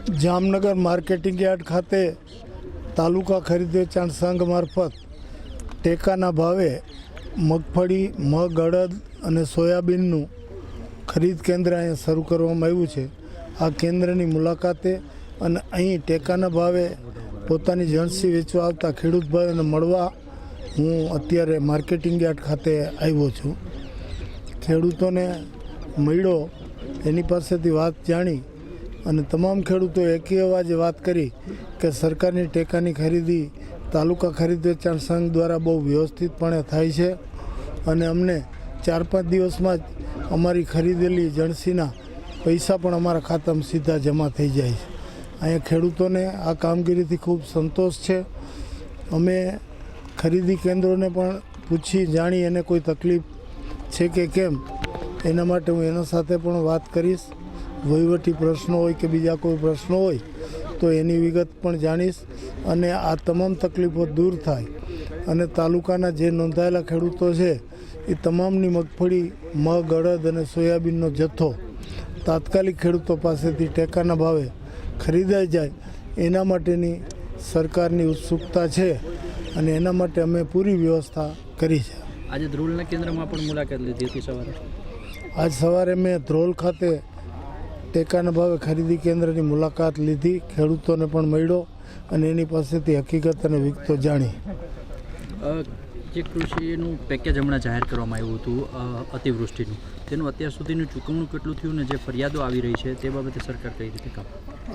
Jamnagar marketing yard ખાતે તાલુકા ખરીદ વેચાણ સંઘ મારફત ટેકાના ભાવે મગફળી, મગ, અડદ અને સોયાબીનનું ખરીદ કેન્દ્ર અહીંયા શરૂ કરવામાં આવ્યું છે। આ કેન્દ્રની મુલાકાતે અને અહીં ટેકાના ભાવે પોતાની જણસી વેચવા આવતા ખેડૂત ભાઈઓને મળવા હું અત્યારે માર્કેટિંગ યાર્ડ ખાતે આવ્યો છું। ખેડૂતોને મળ્યો, એની પાસેથી વાત જાણી અને તમામ ખેડૂતોએ એકી અવાજે વાત કરી કે સરકારની ટેકાની ખરીદી તાલુકા ખરીદ વેચાણ સંઘ દ્વારા બહુ વ્યવસ્થિતપણે થાય છે અને અમને 4-5 દિવસમાં જ અમારી ખરીદેલી જણસીના પૈસા પણ અમારા ખાતામાં સીધા જમા થઈ જાય છે। અહીંયા ખેડૂતોને આ કામગીરીથી ખૂબ સંતોષ છે। અમે ખરીદી કેન્દ્રોને પણ પૂછી જાણી એને કોઈ તકલીફ છે કે કેમ એના માટે હું એના સાથે પણ વાત કરીશ। વહીવટી પ્રશ્નો હોય કે બીજા કોઈ પ્રશ્નો હોય તો એની વિગત પણ જાણીશ અને આ તમામ તકલીફો દૂર થાય અને તાલુકાના જે નોંધાયેલા ખેડૂતો છે એ તમામની મગફળી, મગ, અડદ અને સોયાબીનનો જથ્થો તાત્કાલિક ખેડૂતો પાસેથી ટેકાના ભાવે ખરીદાઈ જાય એના માટેની સરકારની ઉત્સુકતા છે અને એના માટે અમે પૂરી વ્યવસ્થા કરી છે। આજે ધ્રોલના કેન્દ્રમાં પણ મુલાકાત લીધી હતી સવારે। આજ સવારે મેં ધ્રોલ ખાતે ટેકાના ભાવે ખરીદી કેન્દ્રની મુલાકાત લીધી, ખેડૂતોને પણ મળ્યો અને એની પાસેથી હકીકત અને વિગતો જાણી। જે કૃષિનું પેકેજ હમણાં જાહેર કરવામાં આવ્યું હતું અતિવૃષ્ટિનું, તેનું અત્યાર સુધીનું ચૂકવણું કેટલું થયું ને જે ફરિયાદો આવી રહી છે તે બાબતે સરકાર કઈ રીતે કામ?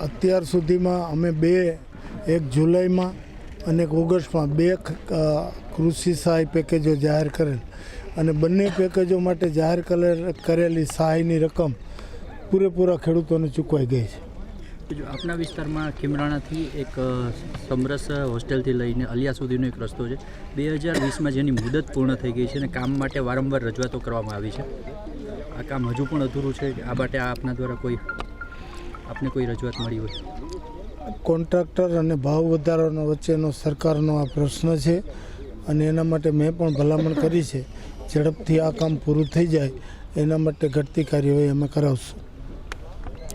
અત્યાર સુધીમાં અમે એક જુલાઈમાં અને એક ઓગસ્ટમાં 2 કૃષિ સહાય પેકેજો જાહેર કરેલ અને બંને પેકેજો માટે જાહેર કરેલી સહાયની રકમ પૂરેપૂરા ખેડૂતોને ચૂકવાઈ ગઈ છે। જો આપના વિસ્તારમાં ખીમરાણાથી એક સમરસ હોસ્ટેલથી લઈને અલિયા સુધીનો એક રસ્તો છે, 2020માં જેની મુદત પૂર્ણ થઈ ગઈ છે અને કામ માટે વારંવાર રજૂઆતો કરવામાં આવી છે। આ કામ હજુ પણ અધૂરું છે। આ માટે આપના દ્વારા આપને કોઈ રજૂઆત મળી હોય? કોન્ટ્રાક્ટર અને ભાવ વધારાનો વચ્ચેનો સરકારનો આ પ્રશ્ન છે અને એના માટે મેં પણ ભલામણ કરી છે ઝડપથી આ કામ પૂરું થઈ જાય એના માટે ઘટતી કાર્યવાહી અમે કરાવશું।